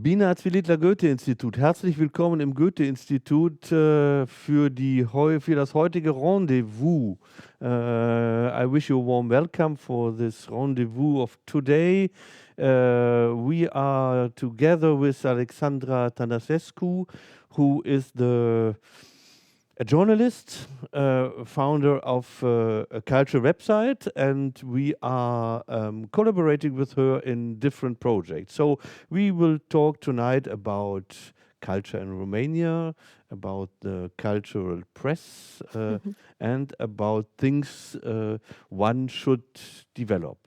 Bina Zwilitler Goethe-Institut. Herzlich willkommen im Goethe-Institut für das heutige Rendezvous. I wish you a warm welcome for this rendezvous of today. We are together with Alexandra Tănăsescu, who is a journalist, founder of a culture website, and we are collaborating with her in different projects. So we will talk tonight about culture in Romania, about the cultural press, and about things one should develop.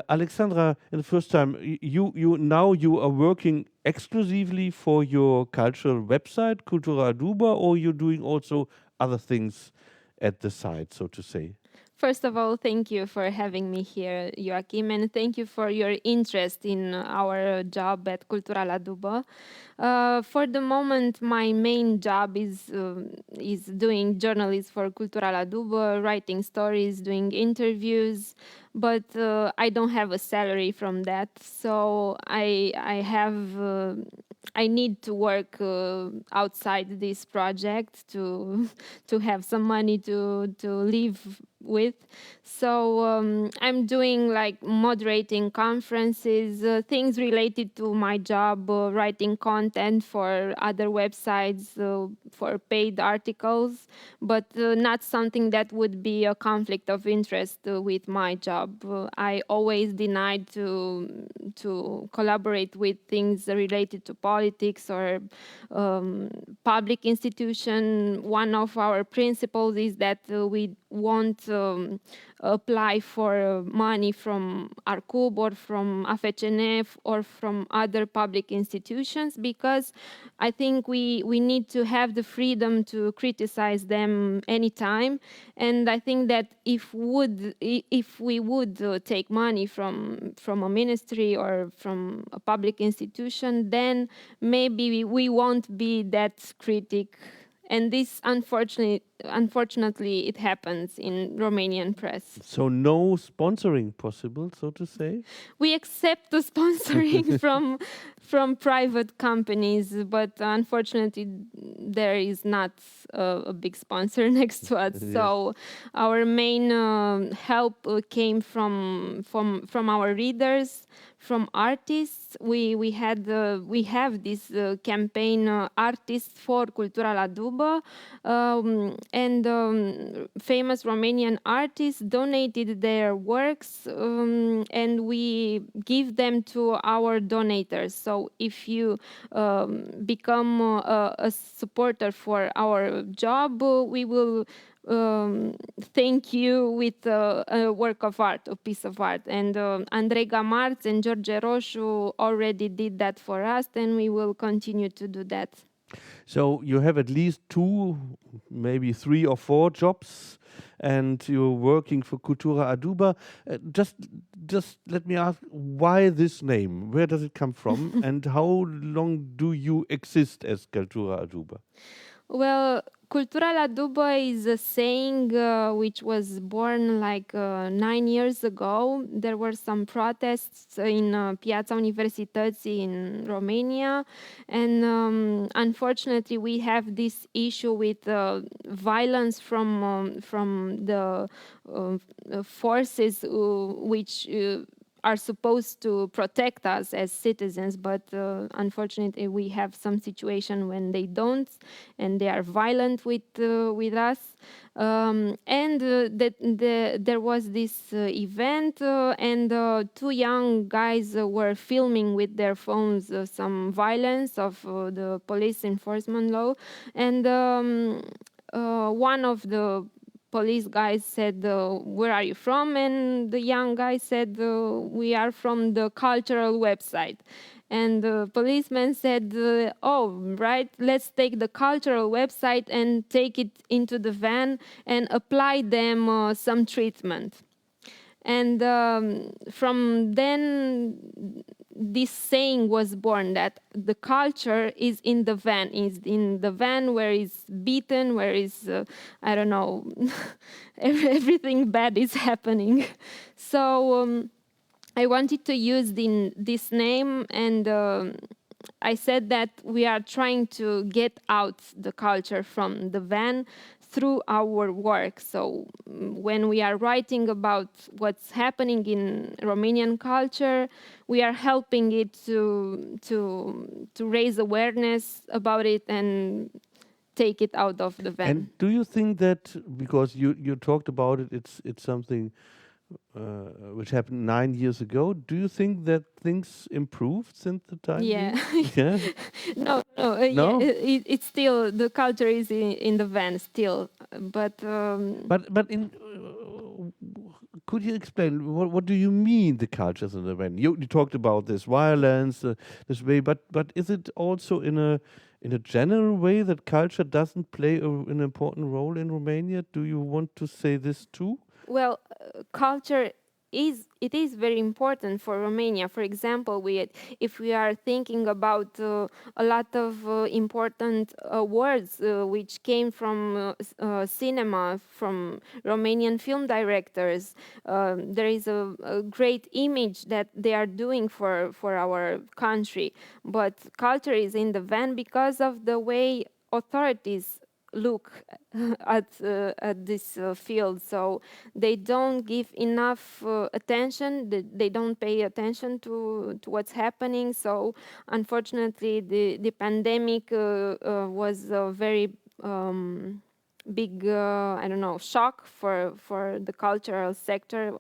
Alexandra, in the first time, you are working exclusively for your cultural website, Cultura, dubă, or you're doing also other things at the side, so to say? First of all, thank you for having me here, Joachim, and thank you for your interest in our job at Cultura, dubă. For the moment, my main job is doing journalism for Cultura, dubă, writing stories, doing interviews, but I don't have a salary from that, so I need to work outside this project to have some money to live with. So I'm doing like moderating conferences, things related to my job, writing content for other websites, for paid articles, but not something that would be a conflict of interest with my job. I always denied to collaborate with things related to politics or public institution. One of our principles is that we won't apply for money from Arcub or from AFCNF or from other public institutions, because I think we need to have the freedom to criticize them anytime. And I think that if we would take money from a ministry or from a public institution, then maybe we won't be that critic. And this, unfortunately, it happens in Romanian press. So no sponsoring possible, so to say? We accept the sponsoring from private companies, but unfortunately, there is not a big sponsor next to us. Yes. So our main help came from our readers, from artists. We have this campaign, Artists for Cultura, dubă, and famous Romanian artists donated their works, and we give them to our donators. So if you become a supporter for our job, we will thank you with a work of art, a piece of art. And Andrei Gamarț and George Roșu already did that for us, and we will continue to do that. So you have at least 2, maybe 3 or 4 jobs, and you're working for Cultura, dubă. Just let me ask, why this name? Where does it come from? And how long do you exist as Cultura, dubă? Well, Cultura, dubă is a saying which was born like 9 years ago. There were some protests in Piața Universității in Romania, and unfortunately we have this issue with violence from the forces which are supposed to protect us as citizens, but unfortunately we have some situation when they don't, and they are violent with us. And there was this event, and 2 young guys were filming with their phones some violence of the police enforcement law, and one of the police guys said, where are you from? And the young guy said, we are from the cultural website. And the policeman said, oh, right, let's take the cultural website and take it into the van and apply them some treatment. And from then, this saying was born, that the culture is in the van where it's beaten, where is, I don't know, everything bad is happening. So I wanted to use this name, and I said that we are trying to get out the culture from the van through our work. So when we are writing about what's happening in Romanian culture, we are helping it to raise awareness about it and take it out of the van. And do you think that, because you talked about it, it's something which happened 9 years ago. Do you think that things improved since the time? Yeah. Yeah. No. No? Yeah, it's still, the culture is in the van still, but But could you explain what do you mean the cultures in the van? You talked about this violence, this way, but is it also in a general way that culture doesn't play an important role in Romania? Do you want to say this too? well, culture is very important for Romania. For example, if we are thinking about a lot of important awards which came from cinema, from Romanian film directors, there is a great image that they are doing for our country. But culture is in the van because of the way authorities look at this field. So they don't give enough attention. They don't pay attention to what's happening. So unfortunately, the pandemic was a very big I don't know, shock for the cultural sector,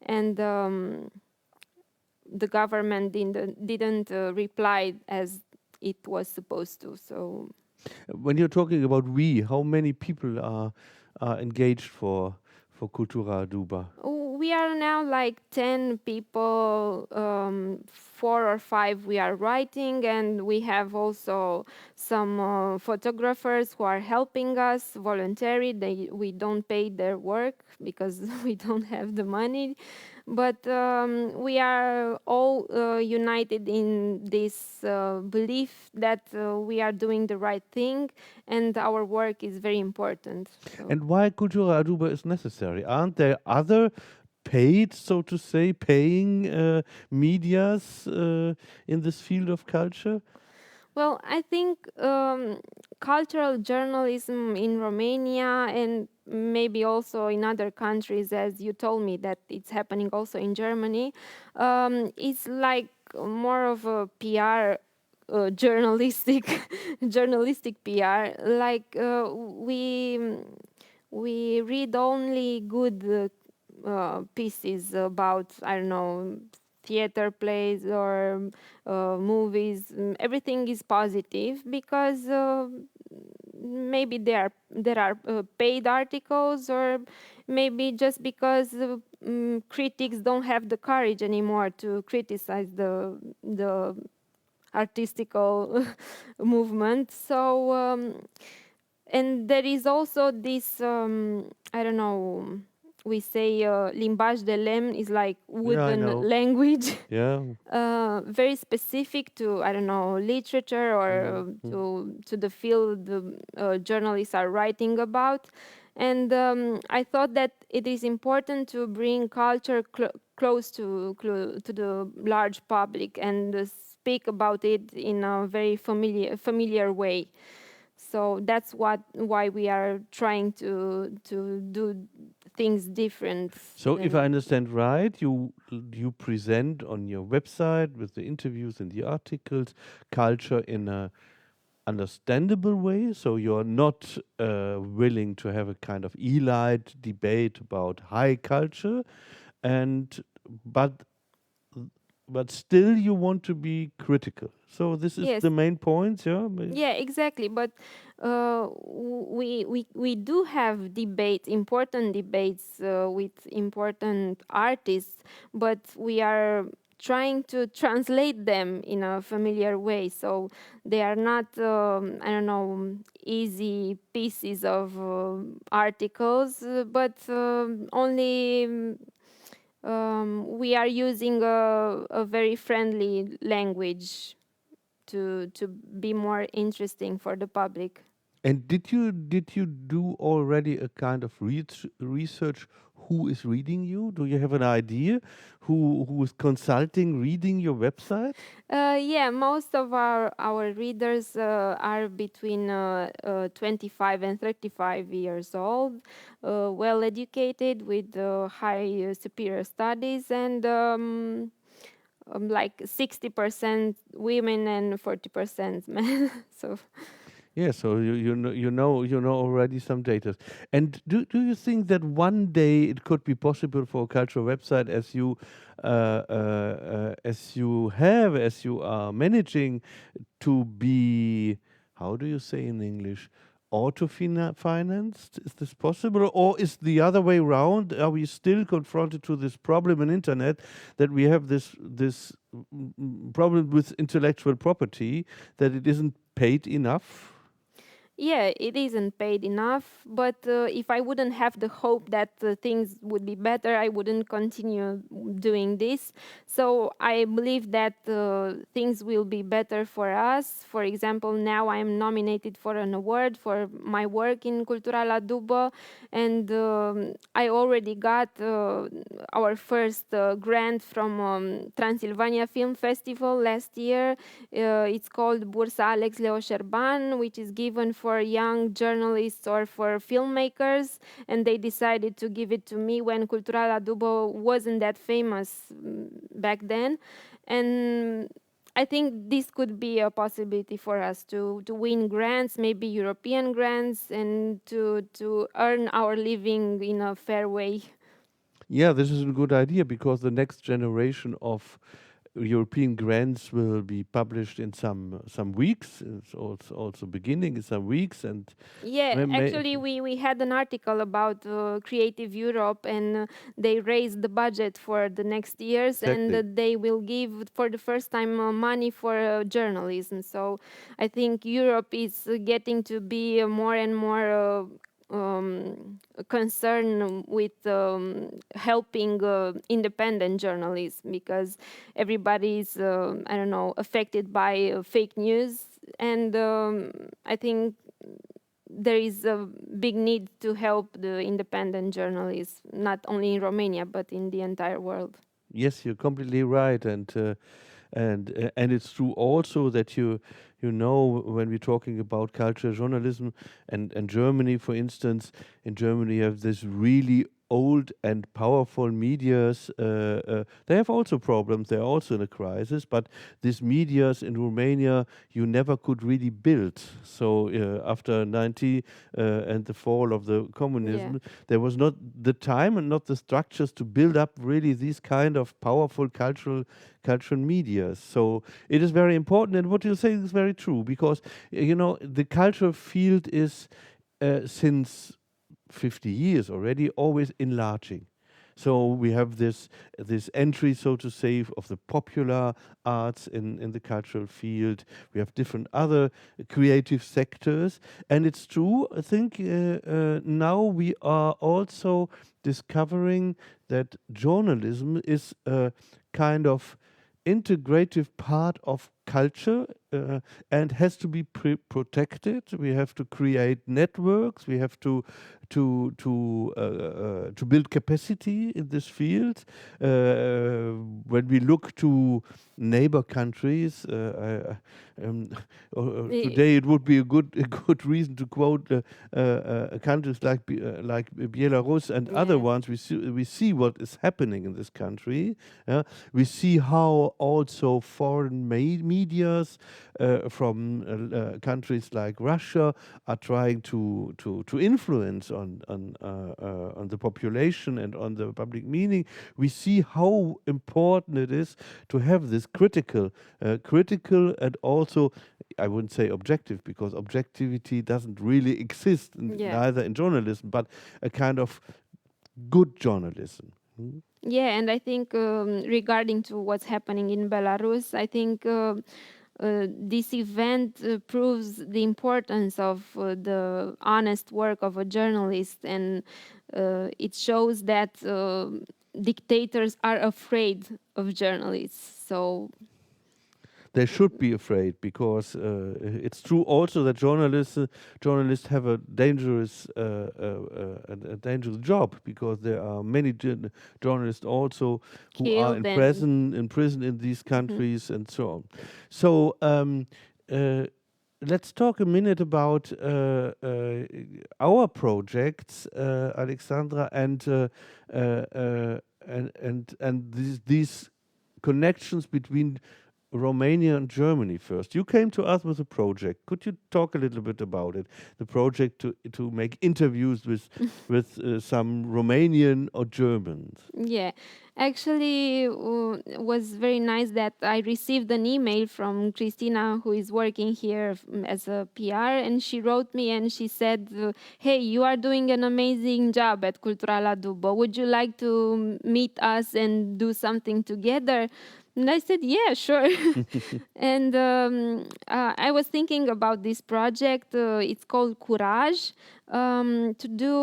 and the government didn't reply as it was supposed to. So When you're talking about we, how many people are engaged for Cultura dubă? we are now like 10 people, 4 or 5 we are writing, and we have also some photographers who are helping us voluntary. We don't pay their work because we don't have the money. But we are all united in this belief that we are doing the right thing and our work is very important. So. And why Cultura dubă is necessary? Aren't there other paid, so to say, paying medias in this field of culture? Well, I think cultural journalism in Romania and maybe also in other countries, as you told me that it's happening also in Germany, it's like more of a PR, journalistic PR. Like we read only good pieces about, I don't know, theater plays or movies. Everything is positive because maybe there are paid articles, or maybe just because critics don't have the courage anymore to criticize the artistical movement. So and there is also this I don't know, we say limbaj de lemn is like wooden language. Yeah. Very specific to, I don't know, literature or to the field journalists are writing about. And I thought that it is important to bring culture close to the large public and speak about it in a very familiar way. So that's why we are trying to do things different. So if I understand right, you present on your website with the interviews and the articles culture in a understandable way. So you're not willing to have a kind of elite debate about high culture, but still you want to be critical. So this is the main point, yeah? Yeah, exactly. But we do have debates, important debates with important artists, but we are trying to translate them in a familiar way. So they are not, I don't know, easy pieces of articles, but only we are using a very friendly language to be more interesting for the public. And did you do already a kind of research? Who is reading you? Do you have an idea who is consulting, reading your website? Yeah, most of our readers are between 25 and 35 years old, well educated with high superior studies, and like 60% women and 40% men. So Yeah, so you know already some data. And do you think that one day it could be possible for a cultural website as you are managing to be, how do you say in English, auto-financed? Is this possible, or is the other way around? Are we still confronted to this problem in internet that we have this problem with intellectual property, that it isn't paid enough? yeah, it isn't paid enough, but if I wouldn't have the hope that things would be better, I wouldn't continue doing this. So I believe that things will be better for us. For example, now I am nominated for an award for my work in Cultura, dubă, and I already got our first grant from Transylvania Film Festival last year. It's called Bursa Alex Leo Șerban, which is given for young journalists or for filmmakers, and they decided to give it to me when Cultura dubă wasn't that famous back then. And I think this could be a possibility for us to win grants, maybe European grants, and to earn our living in a fair way. Yeah, this is a good idea, because the next generation of European grants will be published in some weeks. It's also beginning in some weeks, and Yeah, may actually, we had an article about Creative Europe, and they raised the budget for the next years, and exactly. they will give for the first time money for journalism. So I think Europe is getting to be more and more concerned with helping independent journalists, because everybody is, I don't know, affected by fake news. And I think there is a big need to help the independent journalists, not only in Romania, but in the entire world. Yes, you're completely right, and it's true also that you know, when we're talking about culture journalism, and Germany, for instance, in Germany you have this really old and powerful medias. They have also problems. They're also in a crisis, but these medias in Romania you never could really build. So after 90 and the fall of the Yeah. communism, there was not the time and not the structures to build up really these kind of powerful cultural media. So it is very important, and what you say is very true, because you know, the cultural field is since 50 years already always enlarging. So we have this entry, so to say, of the popular arts in the cultural field. We have different other creative sectors, and it's true. I think now we are also discovering that journalism is a kind of integrative part of culture, and has to be protected. We have to create networks. We have to build capacity in this field. When we look to neighbor countries, today it would be a good reason to quote countries like Belarus and other Yeah. ones. We see what is happening in this country. We see how also foreign medias from countries like Russia are trying to influence on the population and on the public meaning. We see how important it is to have this critical and also, I wouldn't say objective, because objectivity doesn't really exist Yeah. neither in journalism, but a kind of good journalism. Yeah, and I think regarding to what's happening in Belarus, I think this event proves the importance of the honest work of a journalist, and it shows that dictators are afraid of journalists. So they should be afraid, because it's true also that journalists have a dangerous job, because there are many journalists also who are Killed and in prison in these countries and so on. So let's talk a minute about our projects, Alexandra, and these connections between Romania and Germany first. You came to us with a project. Could you talk a little bit about it? The project to make interviews with some Romanian or Germans. Yeah, actually, was very nice that I received an email from Christina, who is working here as a PR, and she wrote me and she said, "Hey, you are doing an amazing job at Cultura, dubă. Would you like to meet us and do something together?" And I said, "Yeah, sure." And I was thinking about this project. It's called Curaj. To do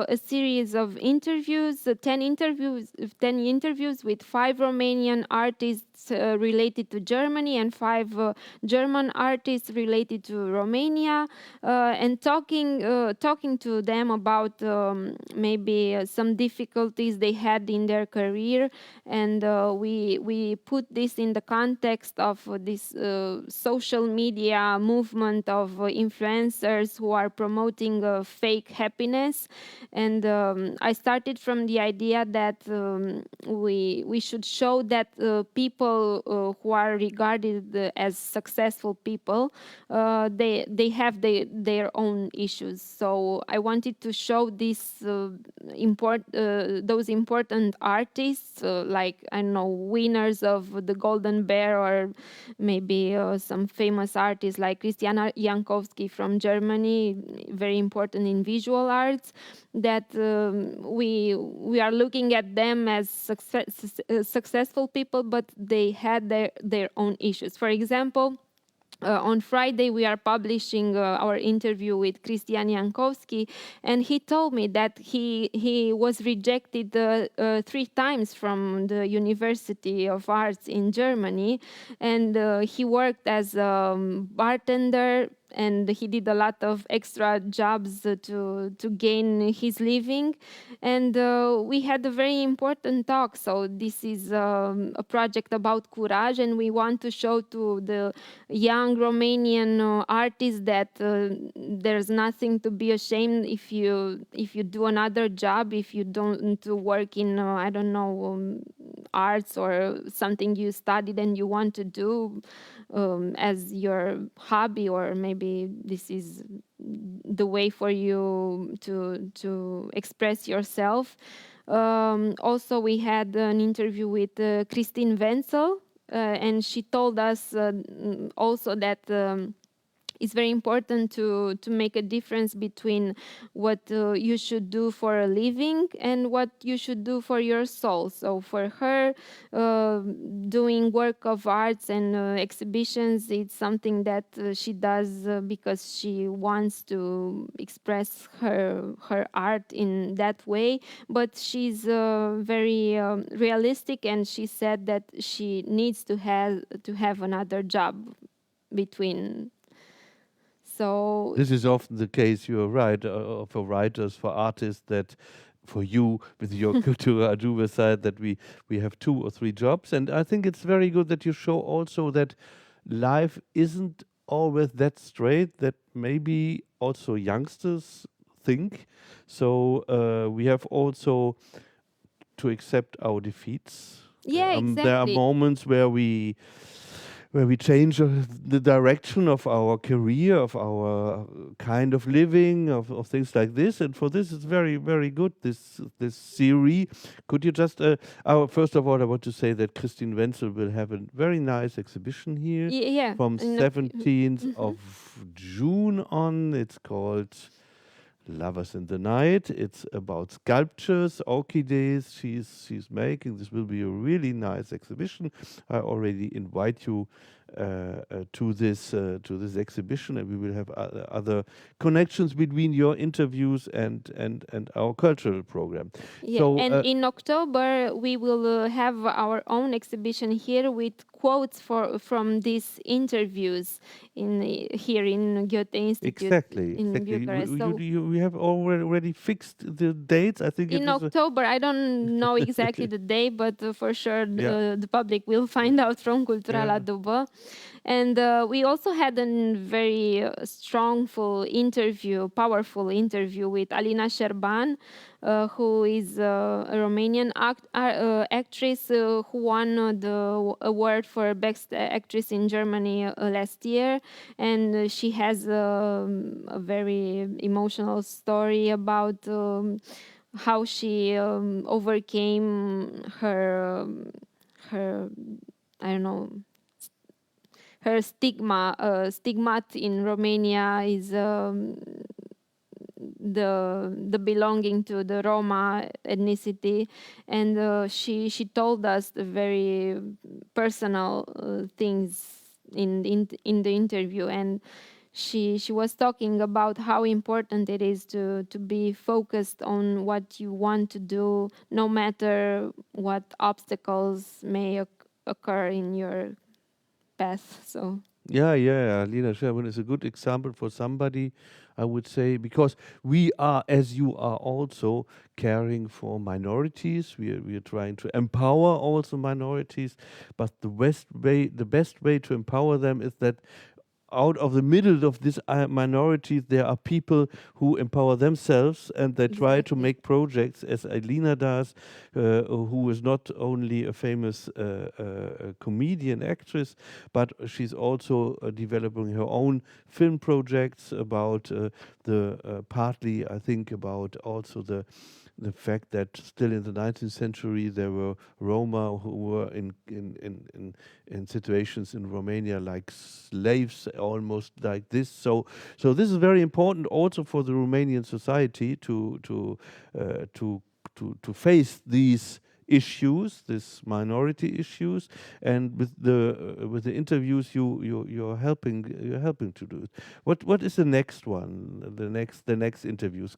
a series of interviews, 10 interviews with 5 Romanian artists related to Germany and 5 German artists related to Romania, and talking to them about maybe some difficulties they had in their career, and we put this in the context of this social media movement of influencers who are promoting fake happiness. And I started from the idea that we should show that people who are regarded as successful people, they have their own issues. So I wanted to show this those important artists, like, I don't know, winners of the Golden Bear, or maybe some famous artists like Christiana Jankowski from Germany, very important in visual arts, that we are looking at them as successful people, but they had their own issues. For example, on Friday, we are publishing our interview with Christian Jankowski, and he told me that he was rejected 3 times from the University of Arts in Germany, and he worked as a bartender, and he did a lot of extra jobs to gain his living. And we had a very important talk. So this is a project about Curaj, and we want to show to the young Romanian artists that there's nothing to be ashamed if you do another job, if you don't work in I don't know, arts or something you studied and you want to do as your hobby, or maybe this is the way for you to express yourself. Also, we had an interview with Christine Wenzel, and she told us also that it's very important to make a difference between what you should do for a living and what you should do for your soul. So for her, doing work of arts and exhibitions, it's something that she does because she wants to express her art in that way. But she's very realistic, and she said that she needs to have another job between. So this is often the case, you're right, for writers, for artists, that for you, with your Cultura dubă side, that we have 2 or 3 jobs. And I think it's very good that you show also that life isn't always that straight, that maybe also youngsters think. So we have also to accept our defeats. yeah, exactly. There are moments where we change the direction of our career, of our kind of living, of things like this. And for this, it's very, very good, this series. Could you just, first of all, I want to say that Christine Wenzel will have a very nice exhibition here Yeah, from 17th of June on. It's called Lovers in the Night. It's about sculptures, orchids she's making. This will be a really nice exhibition. I already invite you to this exhibition, and we will have other connections between your interviews and our cultural program. Yeah, So, and in October we will have our own exhibition here with quotes from these interviews here in Goethe Institute in Bucharest. We have already fixed the dates. I think in October. I don't know exactly the day, but for sure the public will find out from Cultura dubă. And we also had a very powerful interview with Alina Șerban, who is a Romanian actress who won the award for Best Actress in Germany last year. And she has a very emotional story about how she overcame her I don't know, her stigma. Stigmat in Romania is the belonging to the Roma ethnicity, and she told us the very personal things in the interview, and she was talking about how important it is to be focused on what you want to do, no matter what obstacles may occur in your path. So Lina Sherman is a good example for somebody, I would say, because we are, as you are also, caring for minorities. We are trying to empower also minorities, but the best way to empower them is that out of the middle of this minority, there are people who empower themselves, and they try to make projects, as Alina does, who is not only a famous comedian actress, but she's also developing her own film projects about partly, I think, about also the fact that still in the 19th century there were Roma who were in situations in Romania like slaves, almost like this. So this is very important also for the Romanian society to face these issues, these minority issues, and with the interviews you're helping to do it. What is the next one? The next interviews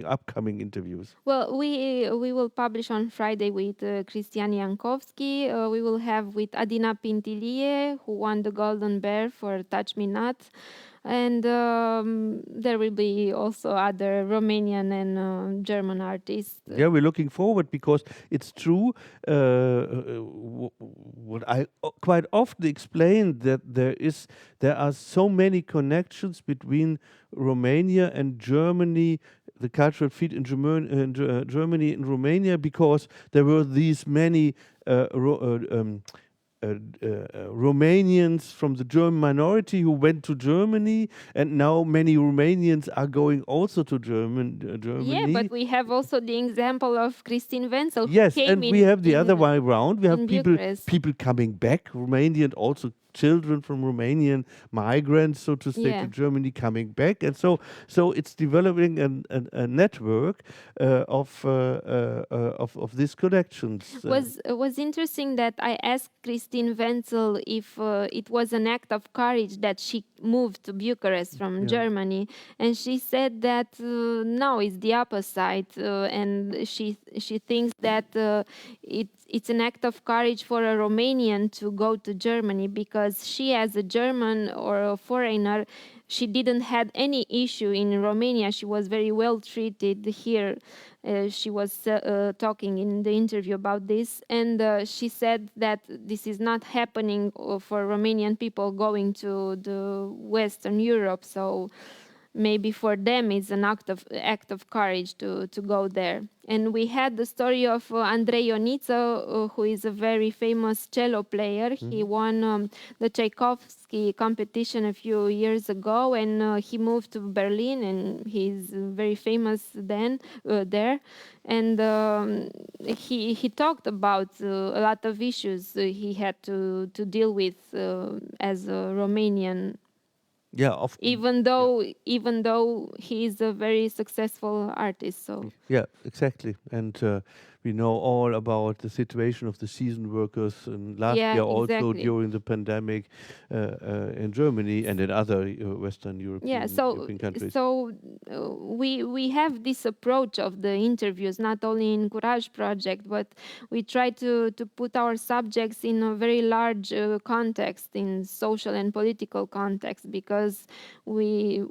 upcoming interviews. Well, we will publish on Friday with Cristian Iankowski. We will have with Adina Pintilie, who won the Golden Bear for Touch Me Not. And there will be also other Romanian and German artists. Yeah, we're looking forward, because it's true. What I quite often explain, that there are so many connections between Romania and Germany, the cultural feed in Germany and Romania, because there were these many Romanians from the German minority who went to Germany, and now many Romanians are going also to Germany. Yeah, but we have also the example of Christine Wenzel. Yes, and we have the other way around. We have people coming back, Romanian, also children from Romanian migrants, so to say, to Germany, coming back, and so it's developing a network of these connections. Was interesting that I asked Christine Wenzel if it was an act of courage that she moved to Bucharest from Germany, and she said that no, it's the opposite, and she thinks that it's an act of courage for a Romanian to go to Germany, because she, as a German or a foreigner, she didn't had any issue in Romania. She was very well treated here. She was talking in the interview about this, and she said that this is not happening for Romanian people going to the Western Europe. So maybe for them it's an act of courage to go there. And we had the story of Andrei Ioniță, who is a very famous cello player. He won the Tchaikovsky competition a few years ago, and he moved to Berlin, and he's very famous there. And he talked about a lot of issues he had to deal with as a Romanian. Yeah, even though he is a very successful artist. So yeah, exactly. And we know all about the situation of the season workers, and last Yeah, year also exactly. during the pandemic in Germany and in other Western Yeah, European countries. we have this approach of the interviews, not only in Courage project, but we try to put our subjects in a very large context, in social and political context, because we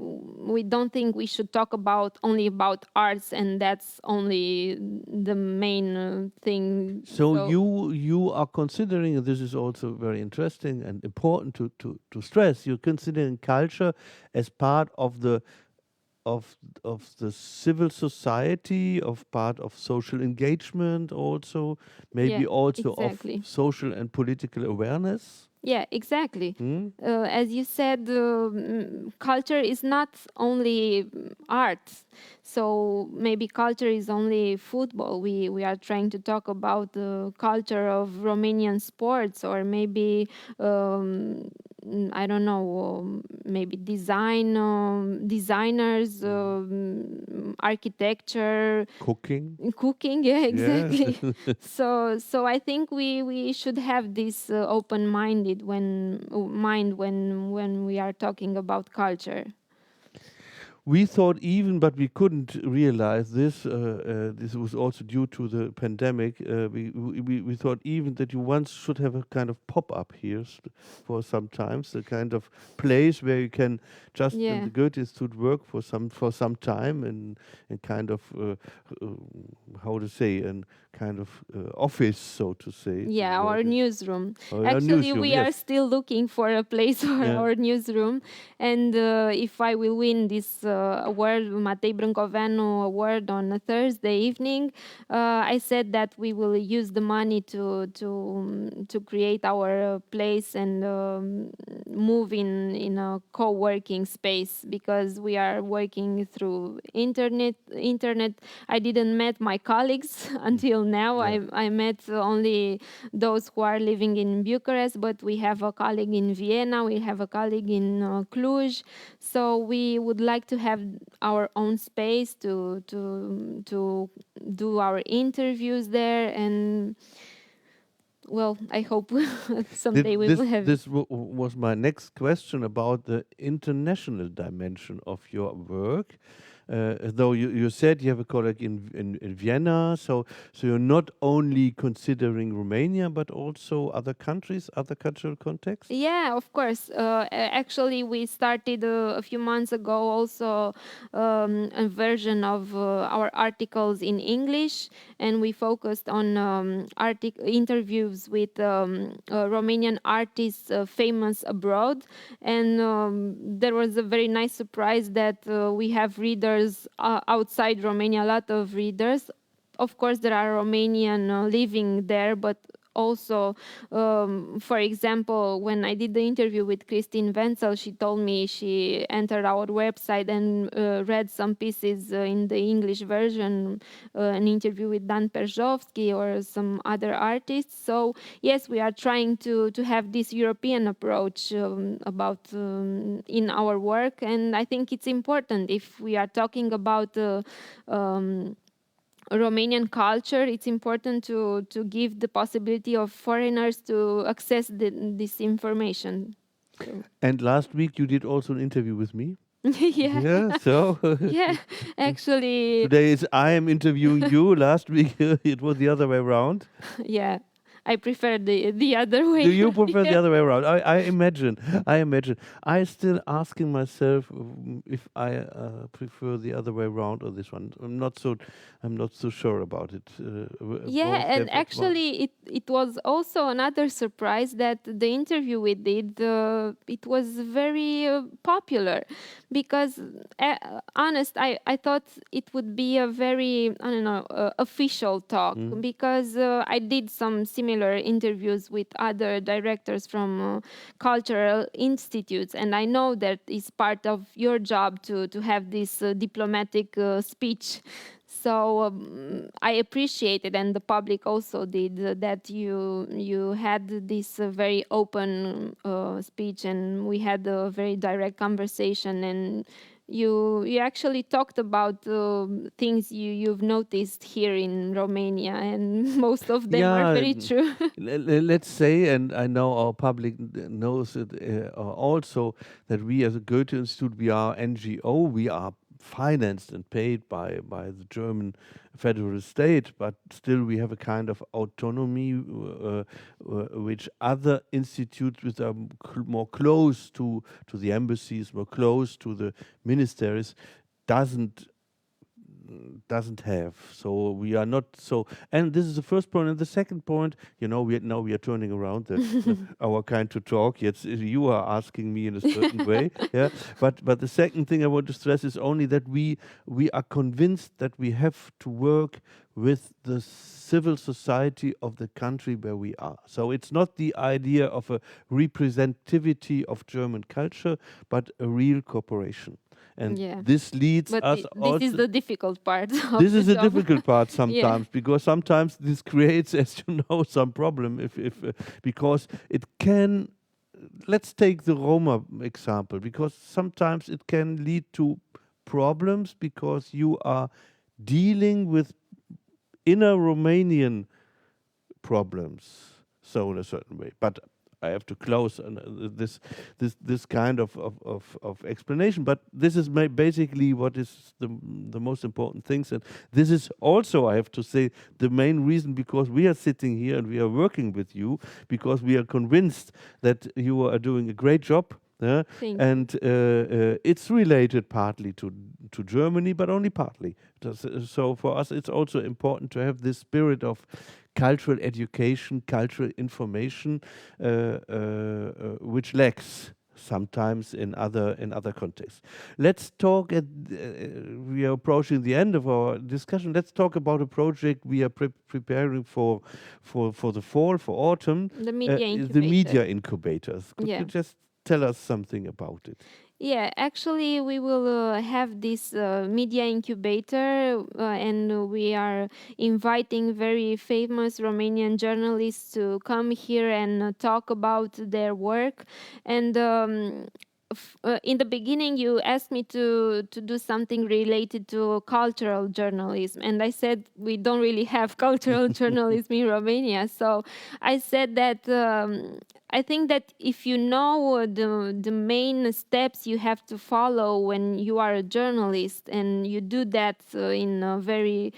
don't think we should talk only about arts, and that's only the main thing. So you are considering, and this is also very interesting and important to stress, you're considering culture as part of the of the civil society, of part of social engagement, also maybe Yeah, also exactly. of social and political awareness. Yeah, exactly. Hmm? As you said, culture is not only art. So maybe culture is only football. We are trying to talk about the culture of Romanian sports, or maybe I don't know, maybe designers, architecture, cooking. Yeah, exactly. Yeah. So I think we should have this open-minded when we are talking about culture. We thought even, but we couldn't realize this. This was also due to the pandemic. We thought even that you once should have a kind of pop-up here for some times, a kind of place where you can just in the Goethe Institute work for some time and kind of how to say, and kind of office, so to say. Yeah, our newsroom. Our Actually, newsroom, we yes. are still looking for a place for our newsroom. And if I will win this award, Matei Brâncoveanu Award, on a Thursday evening, I said that we will use the money to create our place and move in a co-working space, because we are working through internet. I didn't met my colleagues until now. I met only those who are living in Bucharest, but we have a colleague in Vienna, we have a colleague in Cluj. So we would like to have our own space to do our interviews there, and well, I hope someday we will have. This was my next question about the international dimension of your work. Though you said you have a colleague in Vienna, so you're not only considering Romania, but also other countries, other cultural contexts? Yeah, of course. Actually, we started a few months ago also a version of our articles in English, and we focused on interviews with Romanian artists famous abroad. And there was a very nice surprise that we have readers outside Romania, a lot of readers. Of course, there are Romanian living there, but also, for example, when I did the interview with Christine Wenzel, she told me she entered our website and read some pieces in the English version, an interview with Dan Perzhovsky or some other artists. So yes, we are trying to have this European approach about in our work, and I think it's important if we are talking about Romanian culture. It's important to give the possibility of foreigners to access this information. So. And last week you did also an interview with me. Yeah. Yeah. So. Yeah. Actually. Today is I am interviewing you. Last week it was the other way around. Yeah. I prefer the other way. Do you prefer the other way around? I imagine. I still asking myself if I prefer the other way around or this one. I'm not so sure about it. Yeah, and actually, it was also another surprise that the interview we did, it was very popular, because honest, I thought it would be a very, I don't know, official talk, because I did some similar interviews with other directors from cultural institutes, and I know that it's part of your job to have this diplomatic speech. So I appreciate it, and the public also did, that you had this very open speech, and we had a very direct conversation, and you actually talked about things you've noticed here in Romania, and most of them are very true. Let's say, and I know our public knows it also, that we as a Goethe Institute, we are NGO, we are financed and paid by the German federal state, but still we have a kind of autonomy which other institutes which are more close to the embassies, more close to the ministries, doesn't have. So we are not so, and this is the first point. And the second point, we are turning around our kind to talk. Yes, you are asking me in a certain way, yeah. But the second thing I want to stress is only that we are convinced that we have to work with the civil society of the country where we are. So it's not the idea of a representativity of German culture, but a real cooperation. And this leads us also... This is the difficult part. This is the difficult part sometimes, because sometimes this creates, as you know, some problem. Because it can... Let's take the Roma example, because sometimes it can lead to problems because you are dealing with inner Romanian problems, so in a certain way. But I have to close this kind of explanation. But this is basically what is the most important things, and this is also, I have to say, the main reason because we are sitting here and we are working with you, because we are convinced that you are doing a great job. And it's related partly to Germany, but only partly. So for us, it's also important to have this spirit of cultural education, cultural information, which lacks sometimes in other contexts. Let's talk. We are approaching the end of our discussion. Let's talk about a project we are preparing for the fall, for autumn. The media incubator. The media incubators. Could you just tell us something about it? Yeah, actually, we will have this media incubator, and we are inviting very famous Romanian journalists to come here and talk about their work. And in the beginning, you asked me to do something related to cultural journalism, and I said we don't really have cultural journalism in Romania. So I said that I think that if you know the main steps you have to follow when you are a journalist, and you do that in a very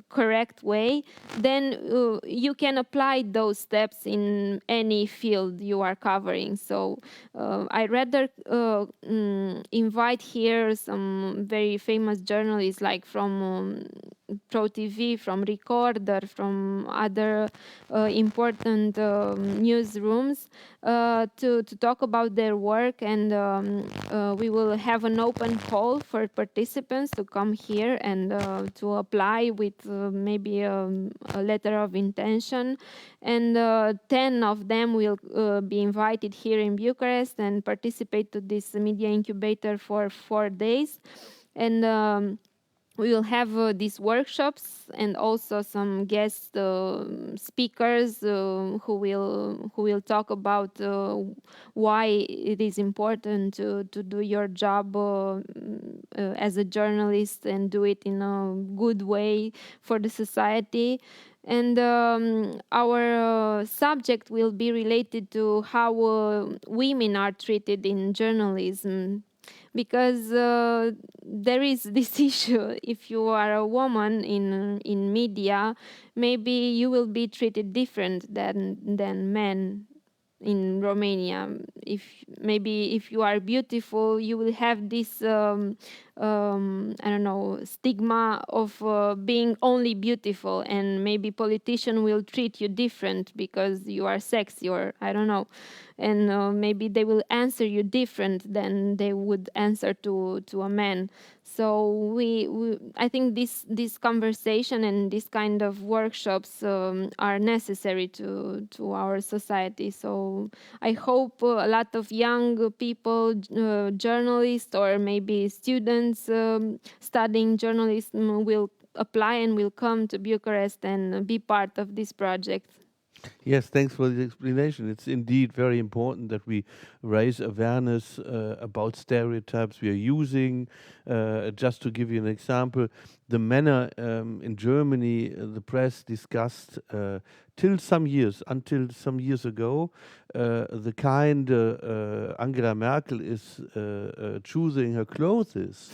correct way, then you can apply those steps in any field you are covering. So I'd rather invite here some very famous journalists, like from Pro TV, from Recorder, from other important newsrooms, to talk about their work. And we will have an open call for participants to come here and to apply with maybe a letter of intention. And 10 of them will be invited here in Bucharest and participate to this media incubator for 4 days. And we will have these workshops and also some guest speakers who will talk about why it is important to do your job as a journalist and do it in a good way for the society. And our subject will be related to how women are treated in journalism. Because there is this issue. If you are a woman in media, maybe you will be treated different than men in Romania. If you are beautiful, you will have this stigma of being only beautiful, and maybe politician will treat you different because you are sexy, or I don't know. And maybe they will answer you different than they would answer to a man. So I think this conversation and this kind of workshops are necessary to our society. So I hope a lot of young people, journalists, or maybe students studying journalism will apply and will come to Bucharest and be part of this project. Yes, thanks for the explanation. It's indeed very important that we raise awareness about stereotypes we are using. Just to give you an example, the manner in Germany, the press discussed until some years ago, the kind Angela Merkel is choosing her clothes.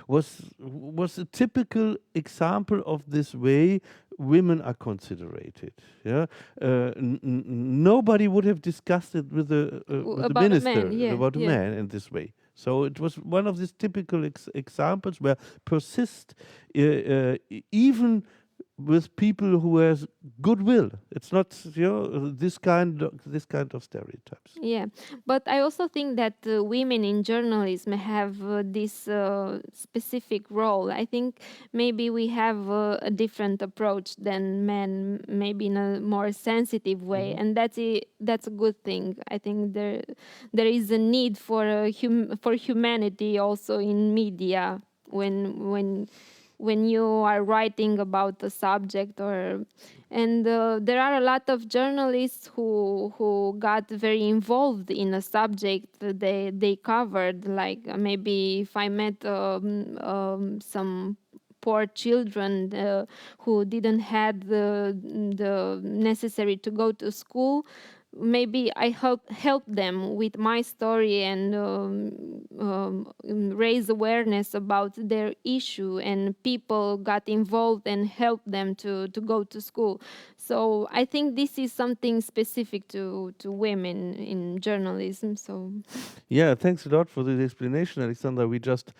Was a typical example of this way women are considered. Nobody would have discussed it with the About a minister man, yeah, about a yeah. man in this way. So it was one of these typical examples where persist even with people who has goodwill. It's not this kind of stereotypes. Yeah, but I also think that women in journalism have this specific role. I think maybe we have a different approach than men, maybe in a more sensitive way, and that's a good thing. I think there is a need for for humanity also in media when you are writing about a subject and there are a lot of journalists who got very involved in a subject they covered, like maybe if I met some poor children who didn't had the necessary to go to school, maybe I help them with my story and raise awareness about their issue, and people got involved and helped them to go to school. So I think this is something specific to women in journalism. So Yeah, thanks a lot for the explanation, Alexandra. We just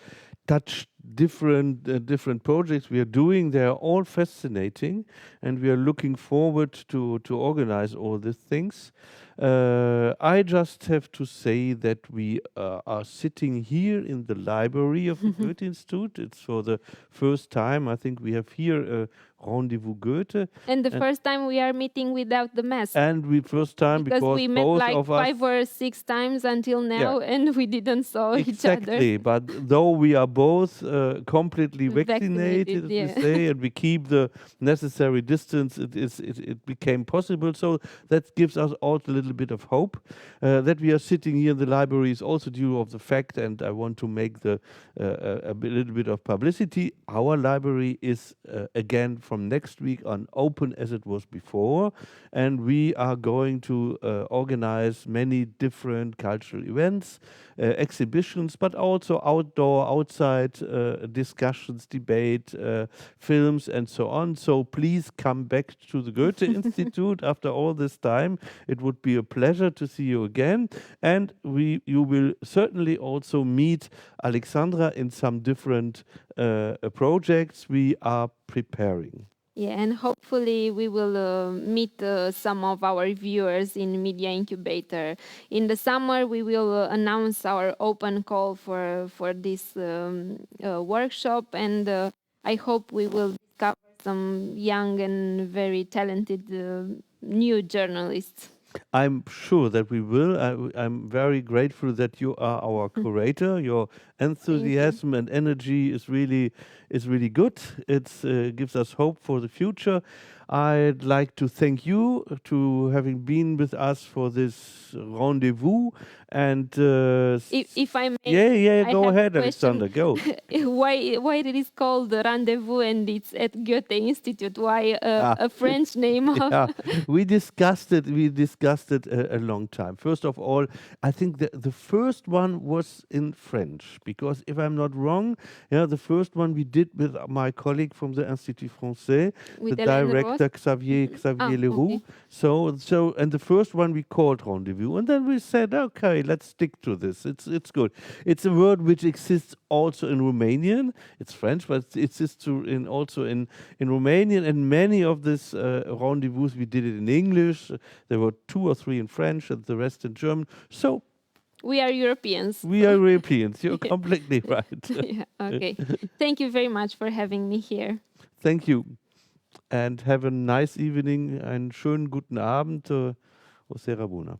touched different projects we are doing. They are all fascinating, and we are looking forward to organize all these things. I just have to say that we are sitting here in the library of the Goethe Institute. It's for the first time. I think we have here a Rendezvous Goethe. and the first time we are meeting without the mask. And we first time Because because we met both like of us 5 or 6 times until now, and we didn't saw each other. exactly, but though we are both completely vaccinated, as yeah. we say, and we keep the necessary distance, it became possible. So that gives us also a little bit of hope. That we are sitting here in the library is also due of the fact, and I want to make little bit of publicity. Our library is again from next week on open as it was before, and we are going to organize many different cultural events, exhibitions, but also outside discussions, debate, films, and so on. So please come back to the Goethe Institute after all this time. It would be a pleasure to see you again, and you will certainly also meet Alexandra in some different projects we are preparing. Yeah, and hopefully we will meet some of our viewers in Media Incubator. In the summer, we will announce our open call for this workshop, and I hope we will discover some young and very talented new journalists. I'm sure that we will. I'm very grateful that you are our curator. Your enthusiasm and energy is really good. It gives us hope for the future. I'd like to thank you to having been with us for this rendezvous. And if I may, yeah, I go have a ahead, question. Alexander, go. Why it is called the Rendezvous and it's at Goethe Institute? Why a French name? Yeah, we discussed it a long time. First of all, I think the first one was in French, because if I'm not wrong, the first one we did with my colleague from the Institut Français, With the Hélène director Xavier Leroux. Okay. So and the first one we called Rendezvous, and then we said, okay, let's stick to this. It's good. It's a word which exists also in Romanian. It's French, but it exists also in Romanian, and many of these rendezvous we did it in English. There were 2 or 3 in French, and the rest in German. So We are Europeans. we are Europeans. You're completely right. Yeah, okay. Thank you very much for having me here. Thank you, and have a nice evening. Einen schönen guten Abend. O seara bună.